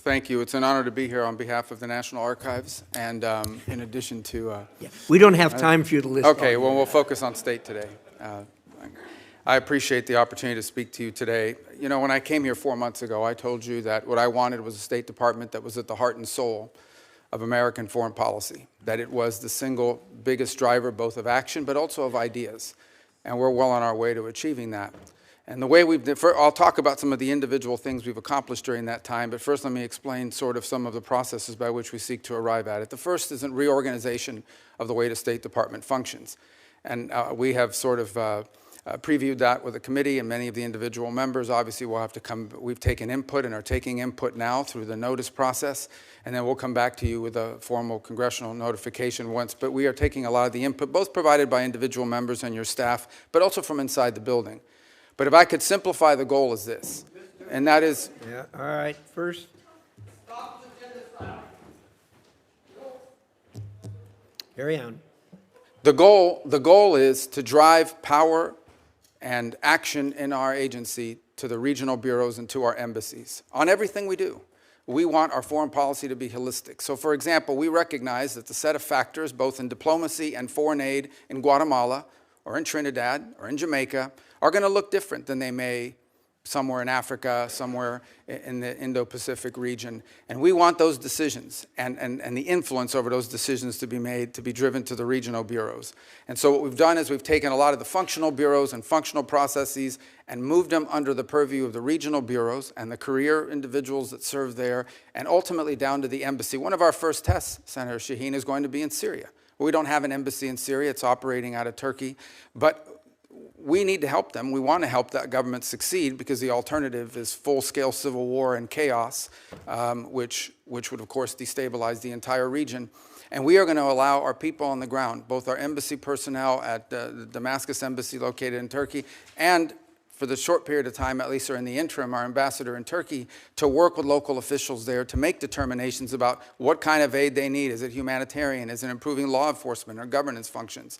Thank you. It's an honor to be here on behalf of the National Archives, and in addition to... We don't have time for you to list. Okay, well, we'll focus on state today. I appreciate the opportunity to speak to you today. You know, when I came here 4 months ago, I told you that what I wanted was a State Department that was at the heart and soul of American foreign policy, that it was the single biggest driver both of action but also of ideas, and we're well on our way to achieving that. And the way I'll talk about some of the individual things we've accomplished during that time, but first let me explain sort of some of the processes by which we seek to arrive at it. The first is a reorganization of the way the State Department functions. And we have sort of previewed that with the committee and many of the individual members. Obviously, we'll have to come, we've taken input and are taking input now through the notice process, and then we'll come back to you with a formal congressional notification once. But we are taking a lot of the input, both provided by individual members and your staff, but also from inside the building. But if I could simplify, the goal is this, and that is... Yeah, all right, first... Carry on. The goal is to drive power and action in our agency to the regional bureaus and to our embassies on everything we do. We want our foreign policy to be holistic. So, for example, we recognize that the set of factors, both in diplomacy and foreign aid in Guatemala or in Trinidad or in Jamaica, are going to look different than they may somewhere in Africa, somewhere in the Indo-Pacific region. And we want those decisions and the influence over those decisions to be made, to be driven to the regional bureaus. And so what we've done is we've taken a lot of the functional bureaus and functional processes and moved them under the purview of the regional bureaus and the career individuals that serve there, and ultimately down to the embassy. One of our first tests, Senator Shaheen, is going to be in Syria. We don't have an embassy in Syria. It's operating out of Turkey. But we need to help them. We want to help that government succeed, because the alternative is full-scale civil war and chaos, which would, of course, destabilize the entire region. And we are going to allow our people on the ground, both our embassy personnel at the Damascus embassy located in Turkey, and for the short period of time, at least, or in the interim, our ambassador in Turkey, to work with local officials there to make determinations about what kind of aid they need. Is it humanitarian? Is it improving law enforcement or governance functions?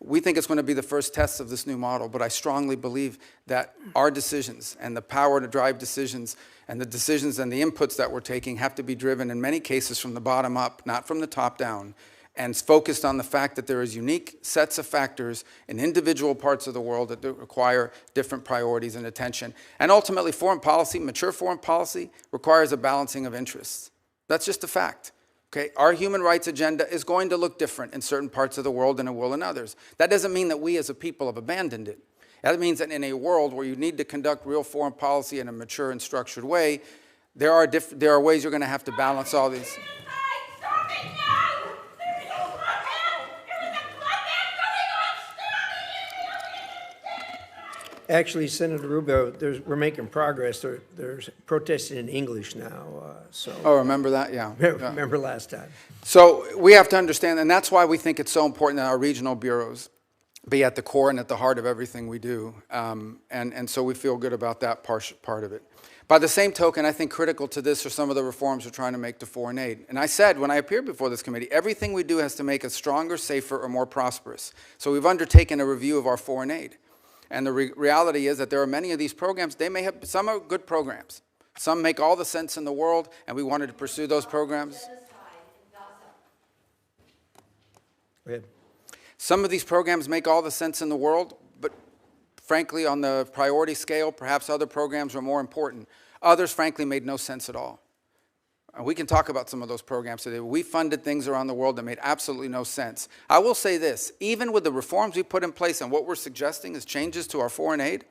We think it's going to be the first test of this new model, but I strongly believe that our decisions and the power to drive decisions and the decisions and the inputs that we're taking have to be driven in many cases from the bottom up, not from the top down, and focused on the fact that there is unique sets of factors in individual parts of the world that require different priorities and attention. And ultimately, foreign policy, mature foreign policy, requires a balancing of interests. That's just a fact. Okay, our human rights agenda is going to look different in certain parts of the world than it will in others. That doesn't mean that we as a people have abandoned it. That means that in a world where you need to conduct real foreign policy in a mature and structured way, there are ways you're going to have to balance all these. Actually, Senator Rubio, we're making progress. There's protesting in English now. Oh, remember that? Yeah. Remember last time. So we have to understand, and that's why we think it's so important that our regional bureaus be at the core and at the heart of everything we do. And so we feel good about that part of it. By the same token, I think critical to this are some of the reforms we're trying to make to foreign aid. And I said when I appeared before this committee, everything we do has to make us stronger, safer, or more prosperous. So we've undertaken a review of our foreign aid. And the reality is that there are many of these programs, some are good programs. Some make all the sense in the world, and we wanted to pursue those programs. Go ahead. Some of these programs make all the sense in the world, but frankly, on the priority scale, perhaps other programs are more important. Others, frankly, made no sense at all. We can talk about some of those programs today. We funded things around the world that made absolutely no sense. I will say this, even with the reforms we put in place and what we're suggesting as changes to our foreign aid,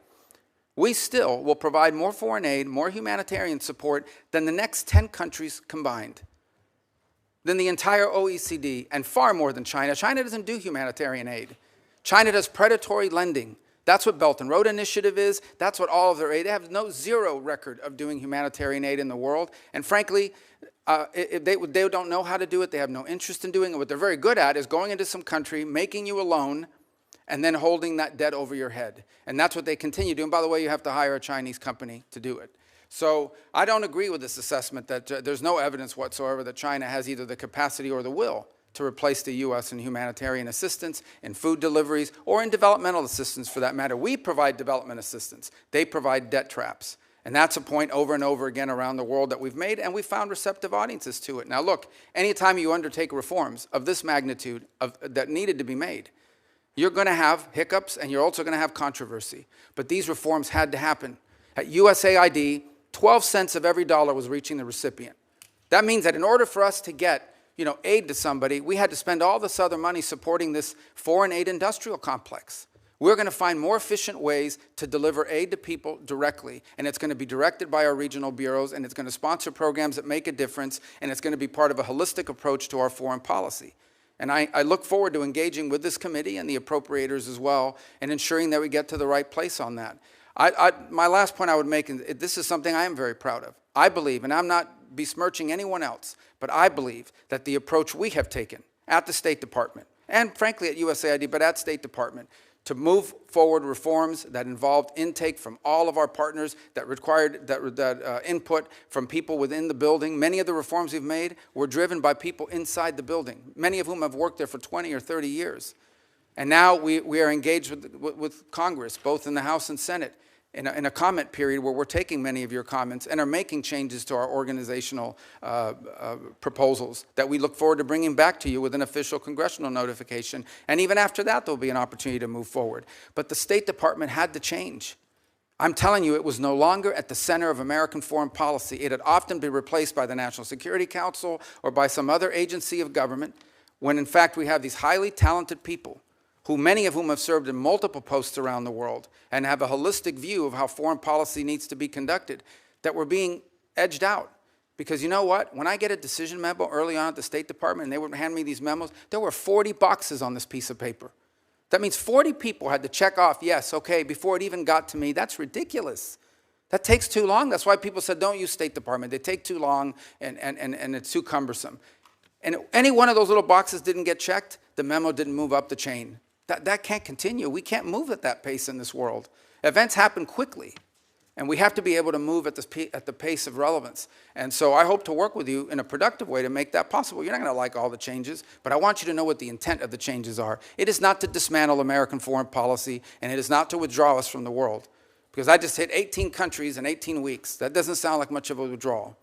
we still will provide more foreign aid, more humanitarian support than the next 10 countries combined, than the entire OECD, and far more than China. China doesn't do humanitarian aid. China does predatory lending. That's what Belt and Road Initiative is. That's what all of their aid. They have zero record of doing humanitarian aid in the world. And frankly, they don't know how to do it. They have no interest in doing it. What they're very good at is going into some country, making you a loan, and then holding that debt over your head. And that's what they continue doing. By the way, you have to hire a Chinese company to do it. So I don't agree with this assessment that there's no evidence whatsoever that China has either the capacity or the will to replace the U.S. in humanitarian assistance, in food deliveries, or in developmental assistance for that matter. We provide development assistance. They provide debt traps. And that's a point over and over again around the world that we've made, and we've found receptive audiences to it. Now look, anytime you undertake reforms of this magnitude that needed to be made, you're going to have hiccups and you're also going to have controversy. But these reforms had to happen. At USAID, 12 cents of every dollar was reaching the recipient. That means that in order for us to get aid to somebody, we had to spend all this other money supporting this foreign aid industrial complex. We're going to find more efficient ways to deliver aid to people directly, and it's going to be directed by our regional bureaus, and it's going to sponsor programs that make a difference, and it's going to be part of a holistic approach to our foreign policy. And I look forward to engaging with this committee and the appropriators as well, and ensuring that we get to the right place on that. My last point I would make, and this is something I am very proud of. I believe, and I'm not besmirching anyone else, but I believe that the approach we have taken at the State Department, and frankly at USAID, but at State Department, to move forward reforms that involved intake from all of our partners, that required input from people within the building. Many of the reforms we've made were driven by people inside the building, many of whom have worked there for 20 or 30 years. And now we are engaged with Congress, both in the House and Senate, in a comment period where we're taking many of your comments and are making changes to our organizational proposals that we look forward to bringing back to you with an official congressional notification. And even after that, there'll be an opportunity to move forward. But the State Department had to change. I'm telling you, it was no longer at the center of American foreign policy. It had often been replaced by the National Security Council or by some other agency of government, when in fact we have these highly talented people, many of whom have served in multiple posts around the world and have a holistic view of how foreign policy needs to be conducted, that were being edged out. Because you know what? When I get a decision memo early on at the State Department and they would hand me these memos, there were 40 boxes on this piece of paper. That means 40 people had to check off, yes, okay, before it even got to me. That's ridiculous. That takes too long. That's why people said, don't use State Department. They take too long and it's too cumbersome. And any one of those little boxes didn't get checked, the memo didn't move up the chain. That can't continue. We can't move at that pace in this world. Events happen quickly, and we have to be able to move at the pace of relevance. And so I hope to work with you in a productive way to make that possible. You're not going to like all the changes, but I want you to know what the intent of the changes are. It is not to dismantle American foreign policy, and it is not to withdraw us from the world. Because I just hit 18 countries in 18 weeks. That doesn't sound like much of a withdrawal.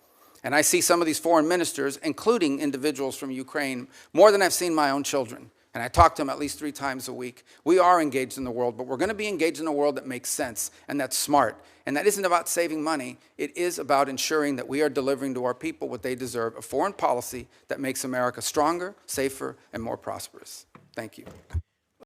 And I see some of these foreign ministers, including individuals from Ukraine, more than I've seen my own children. And I talk to them at least 3 times a week. We are engaged in the world, but we're going to be engaged in a world that makes sense and that's smart. And that isn't about saving money. It is about ensuring that we are delivering to our people what they deserve, a foreign policy that makes America stronger, safer, and more prosperous. Thank you.